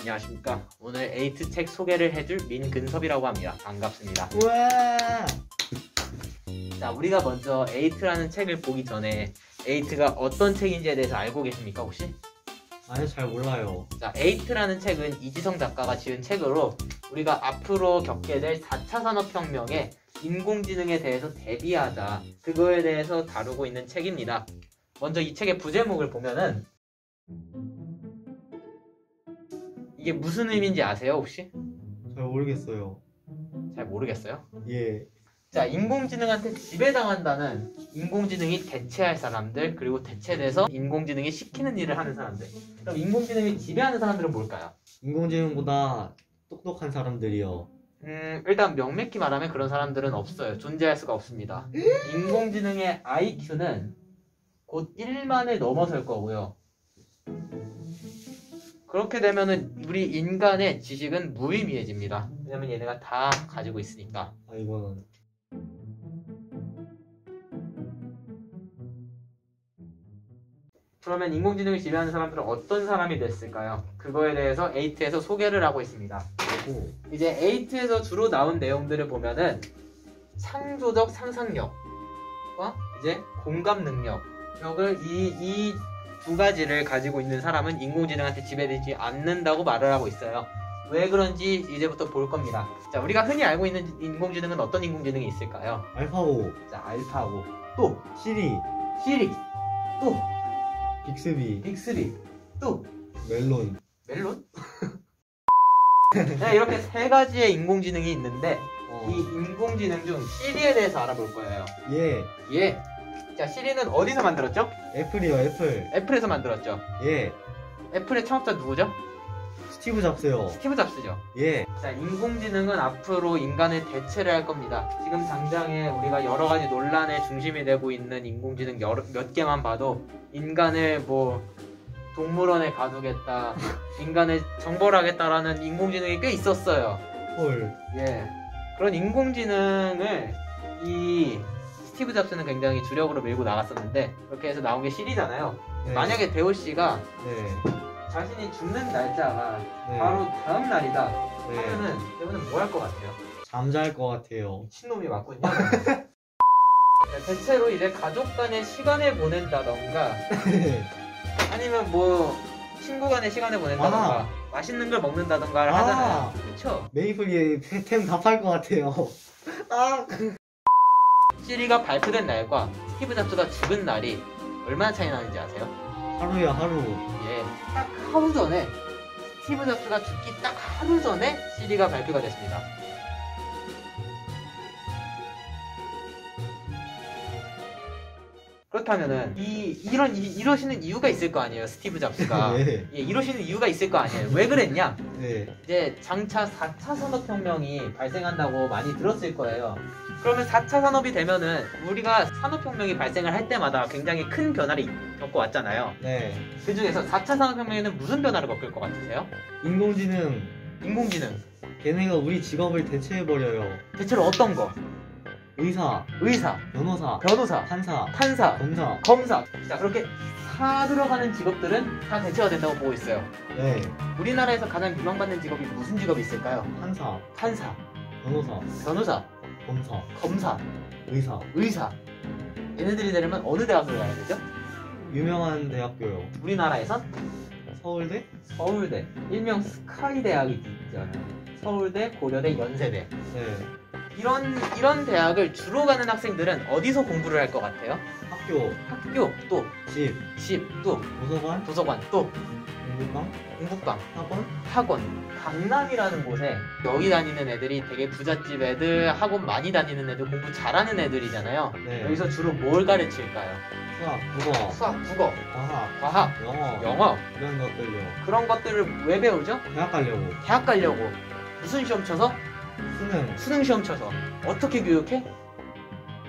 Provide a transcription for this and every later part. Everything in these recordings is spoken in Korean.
안녕하십니까. 오늘 에이트 책 소개를 해줄 민근섭이라고 합니다. 반갑습니다. 우와! 자, 우리가 먼저 에이트라는 책을 보기 전에 에이트가 어떤 책인지에 대해서 알고 계십니까 혹시? 아니, 잘 몰라요. 자, 에이트라는 책은 이지성 작가가 지은 책으로 우리가 앞으로 겪게 될 4차 산업혁명에 인공지능에 대해서 대비하자, 그거에 대해서 다루고 있는 책입니다. 먼저 이 책의 부제목을 보면은 이게 무슨 의미인지 아세요 혹시? 잘 모르겠어요. 잘 모르겠어요? 예. 자, 인공지능한테 지배당한다는 인공지능이 대체할 사람들, 그리고 대체돼서 인공지능이 시키는 일을 하는 사람들. 그럼 인공지능이 지배하는 사람들은 뭘까요? 인공지능보다 똑똑한 사람들이요. 일단 명맥히 말하면 그런 사람들은 없어요. 존재할 수가 없습니다. 인공지능의 IQ는 곧 1만을 넘어설 거고요. 그렇게 되면은 우리 인간의 지식은 무의미해집니다. 왜냐면 얘네가 다 가지고 있으니까. 아, 이거는. 그러면 인공지능을 지배하는 사람들은 어떤 사람이 됐을까요? 그거에 대해서 에이트에서 소개를 하고 있습니다. 오. 이제 에이트에서 주로 나온 내용들을 보면은 창조적 상상력과 이제 공감 능력을 이 두 가지를 가지고 있는 사람은 인공지능한테 지배되지 않는다고 말을 하고 있어요. 왜 그런지 이제부터 볼 겁니다. 자, 우리가 흔히 알고 있는 인공지능은 어떤 인공지능이 있을까요? 알파고, 자, 알파고, 또 시리, 또 빅스비, 빅스비, 또 멜론. 멜론? 네, 이렇게 세 가지의 인공지능이 있는데 이 인공지능 중 시리에 대해서 알아볼 거예요. 예. 예. 자, 시리는 어디서 만들었죠? 애플이요, 애플. 애플에서 만들었죠. 예. 애플의 창업자 누구죠? 스티브 잡스요. 스티브 잡스죠. 예. 자, 인공지능은 앞으로 인간을 대체를 할 겁니다. 지금 당장에 우리가 여러 가지 논란의 중심이 되고 있는 인공지능 몇 개만 봐도 인간을 뭐 동물원에 가두겠다, 인간을 정벌하겠다라는 인공지능이 꽤 있었어요. 헐. 예. 그런 인공지능을 이 스티브 잡스는 굉장히 주력으로 밀고 나갔었는데, 그렇게 해서 나온 게 시리잖아요. 네. 만약에 대호 씨가 네. 자신이 죽는 날짜가 네. 바로 다음 날이다 네. 하면은 대호는 뭐 할 것 같아요? 잠잘 것 같아요. 미친놈이 맞군요. 대체로 이제 가족 간의 시간을 보낸다던가 아니면 뭐 친구 간의 시간을 보낸다던가 맛있는 걸 먹는다던가 하잖아요. 그쵸? 메이플이 템 다 팔 것 같아요. 아. 시리가 발표된 날과 스티브 잡스가 죽은 날이 얼마나 차이 나는지 아세요? 하루야, 하루. 예, 딱 하루 전에 스티브 잡스가 죽기 딱 하루 전에 시리가 발표가 됐습니다. 그렇다면은 이러시는 이유가 있을 거 아니에요, 스티브 잡스가. 네. 예, 이러시는 이유가 있을 거 아니에요. 왜 그랬냐? 네. 이제 장차 4차 산업혁명이 발생한다고 많이 들었을 거예요. 그러면 4차 산업이 되면은 우리가 산업혁명이 발생을 할 때마다 굉장히 큰 변화를 겪어왔잖아요. 네. 그 중에서 4차 산업혁명에는 무슨 변화를 겪을 것 같으세요? 인공지능. 걔네가 우리 직업을 대체해버려요. 대체로 어떤 거? 의사, 변호사, 판사, 검사. 자, 그렇게 다 들어가는 직업들은 다 대체가 된다고 보고 있어요. 네. 우리나라에서 가장 유망받는 직업이 무슨 직업이 있을까요? 판사, 변호사, 검사, 의사. 얘네들이 되려면 어느 대학을 가야 되죠? 유명한 대학교요. 우리나라에선 서울대, 일명 스카이 대학이 있잖아요. 서울대, 고려대, 연세대. 네. 이런 대학을 주로 가는 학생들은 어디서 공부를 할 것 같아요? 학교, 또 집, 또 도서관, 또 공부방, 학원. 강남이라는 곳에 여기 다니는 애들이 되게 부잣집 애들, 학원 많이 다니는 애들, 공부 잘하는 애들이잖아요. 네. 여기서 주로 뭘 가르칠까요? 수학, 국어, 과학, 영어. 이런 것들요. 그런 것들을 왜 배우죠? 대학 가려고. 무슨 시험 쳐서? 수능 시험 쳐서. 어떻게 교육해?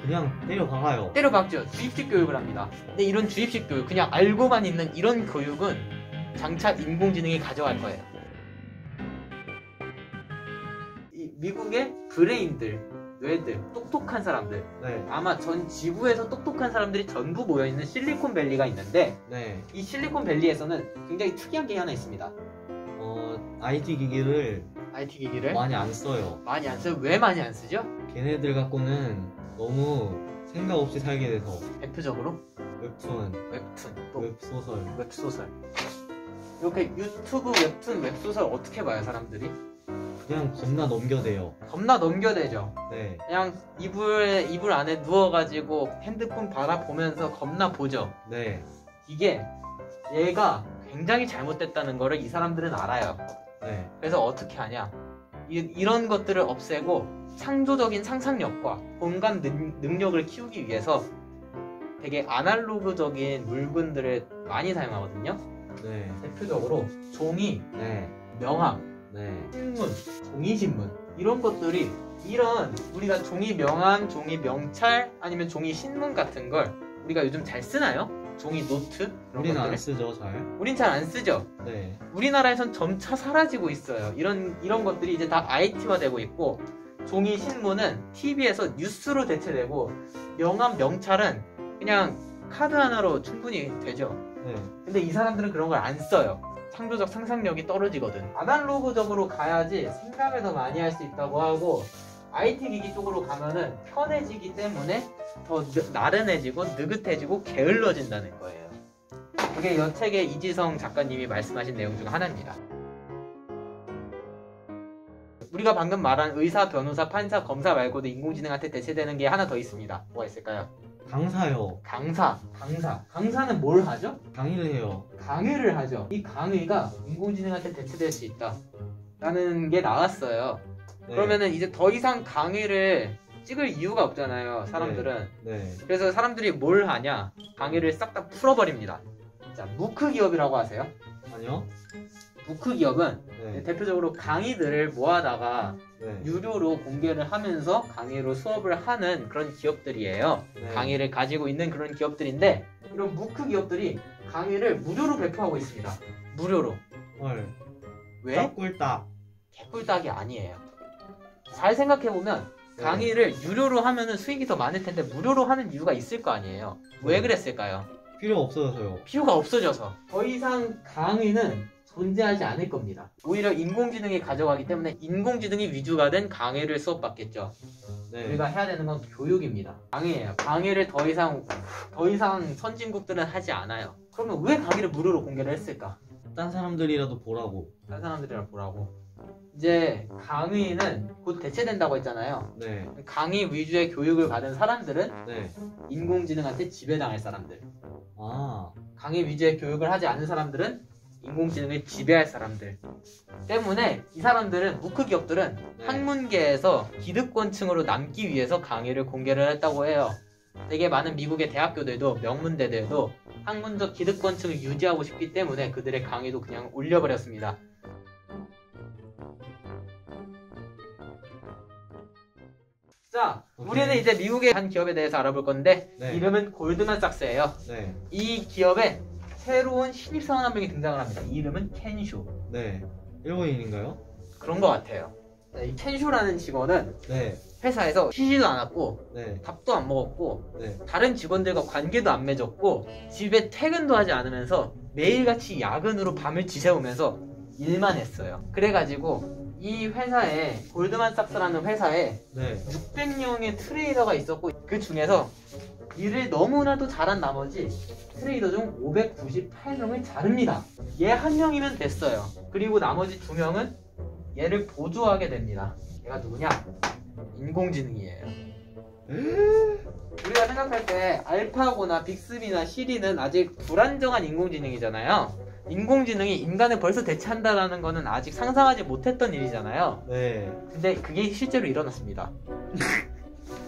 그냥 때려박아요. 때려박죠. 주입식 교육을 합니다. 근데 이런 주입식 교육, 그냥 알고만 있는 이런 교육은 장차 인공지능이 가져갈 거예요. 이 미국의 브레인들, 뇌들, 똑똑한 사람들, 네. 아마 전 지구에서 똑똑한 사람들이 전부 모여있는 실리콘밸리가 있는데, 네. 이 실리콘밸리에서는 굉장히 특이한 게 하나 있습니다. IT 기기를 IT 기기를 많이 안 써요. 많이 안 써요. 왜 많이 안 쓰죠? 걔네들 갖고는 너무 생각 없이 살게 돼서. 대표적으로 웹툰, 웹툰, 또 웹소설. 웹소설. 이렇게 유튜브 웹툰, 웹소설 어떻게 봐요, 사람들이? 그냥 겁나 넘겨대요. 겁나 넘겨대죠. 네, 그냥 이불 안에 누워가지고 핸드폰 바라보면서 겁나 보죠. 네, 이게 얘가 굉장히 잘못됐다는 거를 이 사람들은 알아요. 네, 그래서 어떻게 하냐? 이런 것들을 없애고 창조적인 상상력과 공감 능력을 키우기 위해서 되게 아날로그적인 물건들을 많이 사용하거든요. 네, 대표적으로 종이, 네, 명함, 네, 신문, 종이신문 이런 것들이 이런 우리가 종이 명함, 종이 명찰 아니면 종이 신문 같은 걸 우리가 요즘 잘 쓰나요? 종이 노트? 그런 우리는 것들을? 안 쓰죠, 잘. 우린 잘 안 쓰죠. 네, 우리나라에선 점차 사라지고 있어요. 이런 것들이 이제 다 IT화 되고 있고 종이 신문은 TV에서 뉴스로 대체되고 명함, 명찰은 그냥 카드 하나로 충분히 되죠. 네, 근데 이 사람들은 그런 걸 안 써요. 창조적 상상력이 떨어지거든. 아날로그적으로 가야지 생각을 더 많이 할 수 있다고 하고 IT 기기 쪽으로 가면은 편해지기 때문에 더 나른해지고 느긋해지고 게을러진다는 거예요. 그게 이 책의 이지성 작가님이 말씀하신 내용 중 하나입니다. 우리가 방금 말한 의사, 변호사, 판사, 검사 말고도 인공지능한테 대체되는 게 하나 더 있습니다. 뭐가 있을까요? 강사요. 강사는 뭘 하죠? 강의를 해요. 강의를 하죠. 이 강의가 인공지능한테 대체될 수 있다 라는 게 나왔어요. 네, 그러면은 이제 더 이상 강의를 찍을 이유가 없잖아요, 사람들은. 네, 그래서 사람들이 뭘 하냐? 강의를 싹 다 풀어버립니다. 자, 무크 기업이라고 아세요? 아니요. 무크 기업은 네, 대표적으로 강의들을 모아다가 네, 유료로 공개를 하면서 강의로 수업을 하는 그런 기업들이에요. 네. 강의를 가지고 있는 그런 기업들인데 이런 무크 기업들이 강의를 무료로 배포하고 있습니다. 무료로. 헐. 왜? 꿀딱. 개꿀딱이 아니에요. 잘 생각해보면 네. 강의를 유료로 하면은 수익이 더 많을 텐데 무료로 하는 이유가 있을 거 아니에요. 왜 네. 그랬을까요? 필요 없어서요. 필요가 없어져서. 더 이상 강의는 존재하지 않을 겁니다. 오히려 인공지능이 가져가기 때문에 인공지능이 위주가 된 강의를 수업받겠죠. 네, 우리가 해야 되는 건 교육입니다. 강의예요. 강의를 더 이상 선진국들은 하지 않아요. 그러면 왜 강의를 무료로 공개를 했을까? 딴 사람들이라도 보라고. 다른 사람들이랑 보라고. 이제 강의는 곧 대체된다고 했잖아요. 네, 강의 위주의 교육을 받은 사람들은 네. 인공지능한테 지배당할 사람들. 아, 강의 위주의 교육을 하지 않은 사람들은 인공지능을 지배할 사람들. 때문에 이 사람들은 무크 기업들은 네. 학문계에서 기득권층으로 남기 위해서 강의를 공개를 했다고 해요. 되게 많은 미국의 대학교들도 명문대들도 학문적 기득권층을 유지하고 싶기 때문에 그들의 강의도 그냥 올려버렸습니다. 자, 오케이. 우리는 이제 미국의 한 기업에 대해서 알아볼 건데 네. 이름은 골드만삭스예요. 네, 이 기업에 새로운 신입사원 한 명이 등장을 합니다. 이름은 켄쇼. 네. 일본인인가요? 그런 것 같아요. 이 켄쇼라는 직원은 네, 회사에서 쉬지도 않았고 네, 밥도 안 먹었고 네. 다른 직원들과 관계도 안 맺었고 집에 퇴근도 하지 않으면서 매일같이 야근으로 밤을 지새우면서 일만 했어요. 그래가지고 이 회사에 골드만삭스라는 회사에 네. 600명의 트레이더가 있었고 그 중에서 일을 너무나도 잘한 나머지 트레이더 중 598명을 자릅니다. 얘 한 명이면 됐어요. 그리고 나머지 2명은 얘를 보조하게 됩니다. 얘가 누구냐? 인공지능이에요. 우리가 생각할 때 알파고나 빅스비나 시리는 아직 불안정한 인공지능이잖아요. 인공지능이 인간을 벌써 대체한다는 거는 아직 상상하지 못했던 일이잖아요. 네. 근데 그게 실제로 일어났습니다.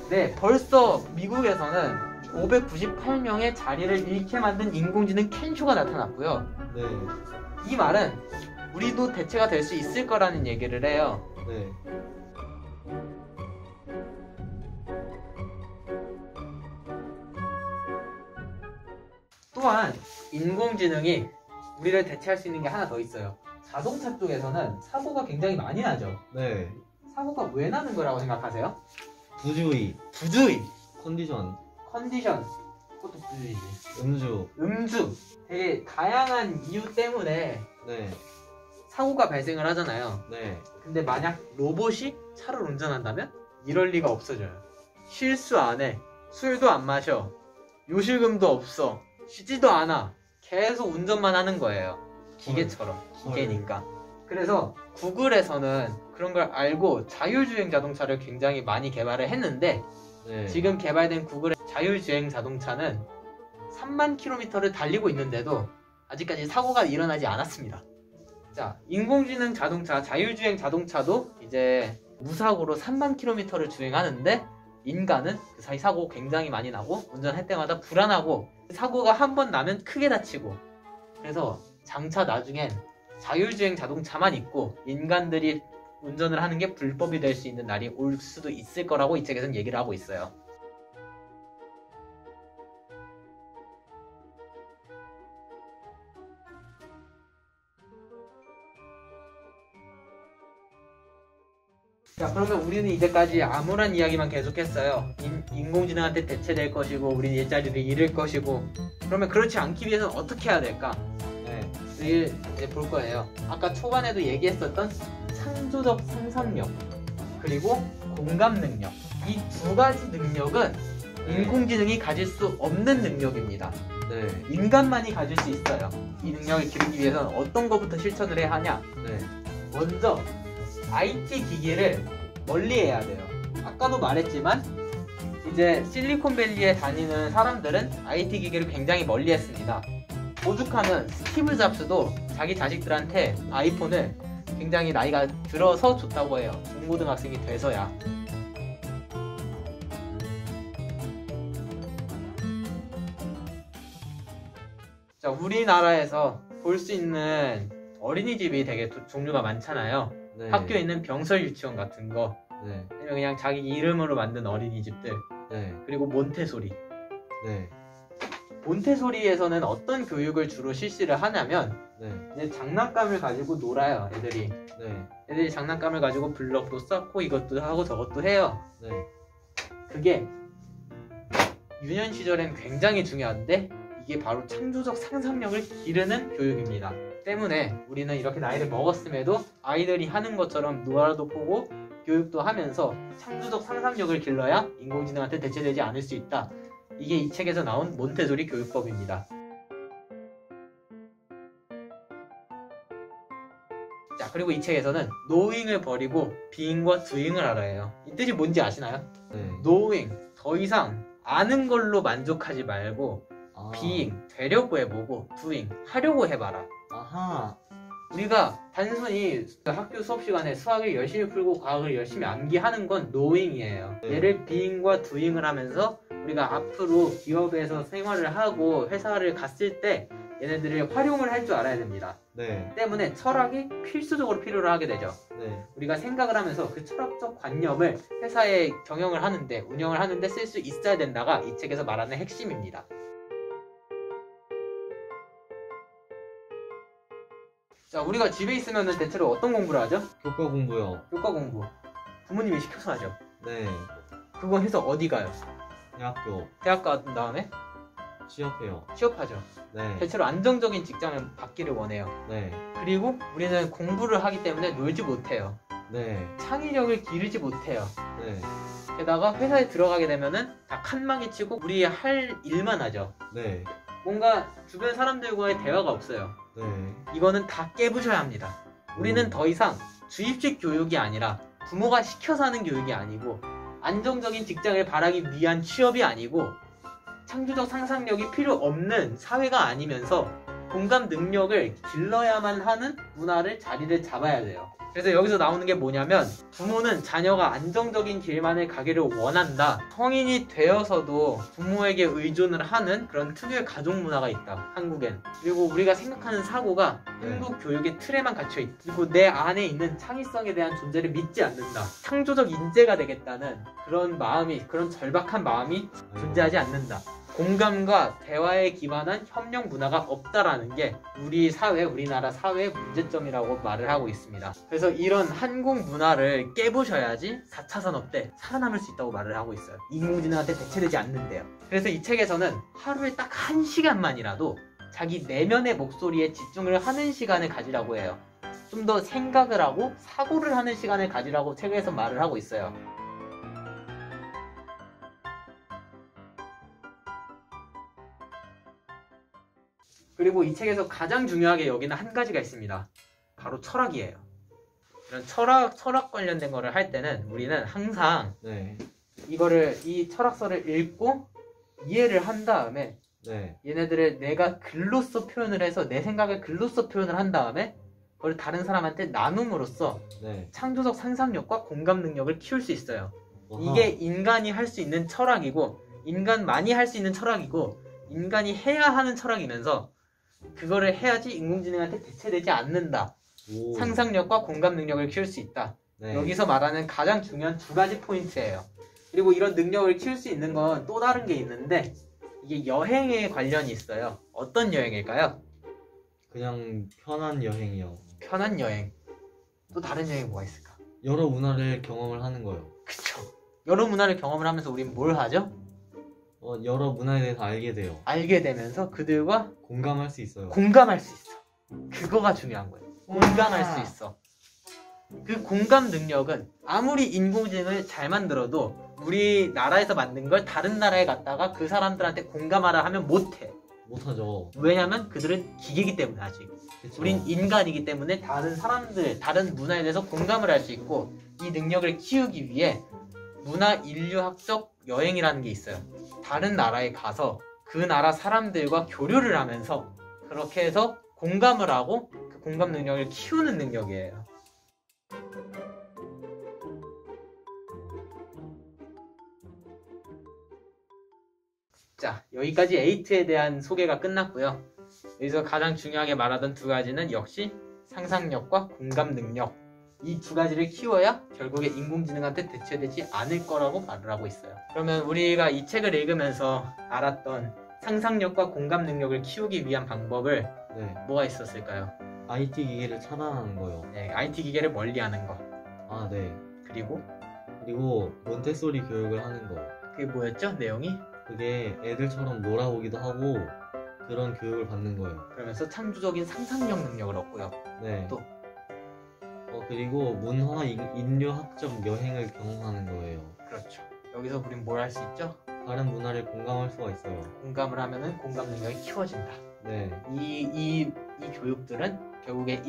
네, 벌써 미국에서는 598명의 자리를 잃게 만든 인공지능 켄쇼가 나타났고요. 네. 이 말은 우리도 대체가 될 수 있을 거라는 얘기를 해요. 네. 또한 인공지능이 우리를 대체할 수 있는 게 하나 더 있어요. 자동차 쪽에서는 사고가 굉장히 많이 나죠. 네. 사고가 왜 나는 거라고 생각하세요? 부주의, 부주의, 컨디션, 컨디션, 그것도 부주의지. 음주. 음주, 되게 다양한 이유 때문에 네. 사고가 발생을 하잖아요. 네. 근데 만약 로봇이 차를 운전한다면 이럴 리가 없어져요. 실수 안 해. 술도 안 마셔. 요실금도 없어. 쉬지도 않아. 계속 운전만 하는 거예요. 기계처럼. 기계니까. 그래서 구글에서는 그런 걸 알고 자율주행 자동차를 굉장히 많이 개발을 했는데 네. 지금 개발된 구글의 자율주행 자동차는 3만 킬로미터를 달리고 있는데도 아직까지 사고가 일어나지 않았습니다. 자, 인공지능 자동차, 자율주행 자동차도 이제 무사고로 3만 킬로미터를 주행하는데 인간은 그 사이 사고 굉장히 많이 나고 운전할 때마다 불안하고 사고가 한 번 나면 크게 다치고 그래서 장차 나중엔 자율주행 자동차만 있고 인간들이 운전을 하는 게 불법이 될 수 있는 날이 올 수도 있을 거라고 이 책에서는 얘기를 하고 있어요. 자, 그러면 우리는 이제까지 암울한 이야기만 계속했어요. 인공지능한테 대체될 것이고 우리는 일자리를 잃을 것이고 그러면 그렇지 않기 위해서는 어떻게 해야 될까? 네. 이제 볼 거예요. 아까 초반에도 얘기했었던 창조적 상상력 그리고 공감 능력 이 두 가지 능력은 인공지능이 가질 수 없는 능력입니다. 네. 인간만이 가질 수 있어요. 이 능력을 기르기 위해서는 어떤 것부터 실천을 해야 하냐? 네. 먼저 IT 기기를 멀리해야 돼요. 아까도 말했지만 이제 실리콘밸리에 다니는 사람들은 IT 기기를 굉장히 멀리했습니다. 오죽하면 스티브 잡스도 자기 자식들한테 아이폰을 굉장히 나이가 들어서 줬다고 해요. 중고등학생이 돼서야. 자, 우리나라에서 볼 수 있는 어린이집이 되게 종류가 많잖아요. 네. 학교에 있는 병설 유치원 같은 거 네. 아니면 그냥 자기 이름으로 만든 어린이집들 네. 그리고 몬테소리 네. 몬테소리에서는 어떤 교육을 주로 실시를 하냐면 네. 이제 장난감을 가지고 놀아요. 애들이 네. 장난감을 가지고 블럭도 쌓고 이것도 하고 저것도 해요. 네. 그게 유년 시절엔 굉장히 중요한데 이게 바로 창조적 상상력을 기르는 교육입니다. 때문에 우리는 이렇게 나이를 먹었음에도 아이들이 하는 것처럼 노화도 보고 교육도 하면서 창조적 상상력을 길러야 인공지능한테 대체되지 않을 수 있다. 이게 이 책에서 나온 몬테소리 교육법입니다. 자, 그리고 이 책에서는 knowing을 버리고 being과 doing을 알아야 해요. 이 뜻이 뭔지 아시나요? 네. knowing, 더 이상 아는 걸로 만족하지 말고 아. being, 되려고 해보고 doing, 하려고 해봐라. 아하. 우리가 단순히 학교 수업 시간에 수학을 열심히 풀고 과학을 열심히 암기하는 건 knowing이에요. 네. 얘를 being과 doing을 하면서 우리가 앞으로 기업에서 생활을 하고 회사를 갔을 때 얘네들을 활용을 할 줄 알아야 됩니다. 네. 때문에 철학이 필수적으로 필요로 하게 되죠. 네. 우리가 생각을 하면서 그 철학적 관념을 회사에 경영을 하는데 운영을 하는데 쓸 수 있어야 된다가 이 책에서 말하는 핵심입니다. 자, 우리가 집에 있으면 대체로 어떤 공부를 하죠? 교과 공부요. 교과 공부. 부모님이 시켜서 하죠. 네. 그거 해서 어디 가요? 대학교. 대학 간 다음에 취업해요. 취업하죠. 네. 대체로 안정적인 직장을 받기를 원해요. 네. 그리고 우리는 공부를 하기 때문에 놀지 못해요. 네. 창의력을 기르지 못해요. 네. 게다가 회사에 들어가게 되면은 다 칸막이 치고 우리 할 일만 하죠. 네. 뭔가 주변 사람들과의 대화가 없어요. 네. 이거는 다 깨부셔야 합니다. 우리는 더 이상 주입식 교육이 아니라 부모가 시켜서 하는 교육이 아니고 안정적인 직장을 바라기 위한 취업이 아니고 창조적 상상력이 필요 없는 사회가 아니면서 공감 능력을 길러야만 하는 문화를 자리를 잡아야 돼요. 그래서 여기서 나오는 게 뭐냐면 부모는 자녀가 안정적인 길만을 가기를 원한다. 성인이 되어서도 부모에게 의존을 하는 그런 특유의 가족 문화가 있다. 한국엔. 그리고 우리가 생각하는 사고가 한국 교육의 틀에만 갇혀 있다. 그리고 내 안에 있는 창의성에 대한 존재를 믿지 않는다. 창조적 인재가 되겠다는 그런 마음이, 그런 절박한 마음이 존재하지 않는다. 공감과 대화에 기반한 협력 문화가 없다라는 게 우리 사회, 우리나라 사회의 문제점이라고 말을 하고 있습니다. 그래서 이런 한국 문화를 깨부셔야지 4차 산업 때 살아남을 수 있다고 말을 하고 있어요. 인공지능한테 대체되지 않는데요. 그래서 이 책에서는 하루에 딱 1시간만이라도 자기 내면의 목소리에 집중을 하는 시간을 가지라고 해요. 좀 더 생각을 하고 사고를 하는 시간을 가지라고 책에서 말을 하고 있어요. 그리고 이 책에서 가장 중요하게 여기는 한 가지가 있습니다. 바로 철학이에요. 이런 철학 관련된 거를 할 때는 우리는 항상 네. 이 철학서를 읽고 이해를 한 다음에 네. 얘네들을 내가 글로써 표현을 해서 내 생각을 글로써 표현을 한 다음에 그걸 다른 사람한테 나눔으로써 네. 창조적 상상력과 공감 능력을 키울 수 있어요. 어허. 이게 인간이 할 수 있는 철학이고 인간만이 할 수 있는 철학이고 인간이 해야 하는 철학이면서 그거를 해야지 인공지능한테 대체되지 않는다. 오. 상상력과 공감 능력을 키울 수 있다. 네. 여기서 말하는 가장 중요한 두 가지 포인트예요. 그리고 이런 능력을 키울 수 있는 건 또 다른 게 있는데 이게 여행에 관련이 있어요. 어떤 여행일까요? 그냥 편한 여행이요. 편한 여행. 또 다른 여행이 뭐가 있을까? 여러 문화를 경험을 하는 거요. 그쵸. 여러 문화를 경험을 하면서 우린 뭘 하죠? 여러 문화에 대해서 알게 돼요. 알게 되면서 그들과 공감할 수 있어요. 공감할 수 있어. 그거가 중요한 거예요. 공감할 수 있어. 그 공감 능력은 아무리 인공지능을 잘 만들어도 우리나라에서 만든 걸 다른 나라에 갔다가 그 사람들한테 공감하라 하면 못해. 못하죠. 왜냐면 그들은 기계이기 때문에 아직. 그쵸? 우린 인간이기 때문에 다른 사람들, 다른 문화에 대해서 공감을 할 수 있고 이 능력을 키우기 위해 문화 인류학적 여행이라는 게 있어요. 다른 나라에 가서 그 나라 사람들과 교류를 하면서 그렇게 해서 공감을 하고 그 공감 능력을 키우는 능력이에요. 자, 여기까지 에이트에 대한 소개가 끝났고요. 여기서 가장 중요하게 말하던 두 가지는 역시 상상력과 공감 능력. 이 두 가지를 키워야 결국에 인공지능한테 대체되지 않을 거라고 말을 하고 있어요. 그러면 우리가 이 책을 읽으면서 알았던 상상력과 공감 능력을 키우기 위한 방법을 네. 뭐가 있었을까요? IT 기기를 차단하는 거요. 네, IT 기계를 멀리하는 거. 아, 네. 그리고 몬테소리 교육을 하는 거. 그게 뭐였죠? 내용이? 그게 애들처럼 놀아보기도 하고 그런 교육을 받는 거예요. 그러면서 창조적인 상상력 능력을 얻고요. 네. 또? 그리고 문화 인류학적 여행을 경험하는 거예요. 그렇죠. 여기서 우린 뭘 할 수 있죠? 다른 문화를 공감할 수가 있어요. 공감을 하면은 공감 능력이 키워진다. 네. 이 교육들은 결국에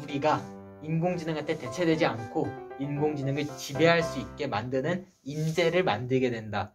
우리가 인공지능한테 대체되지 않고 인공지능을 지배할 수 있게 만드는 인재를 만들게 된다.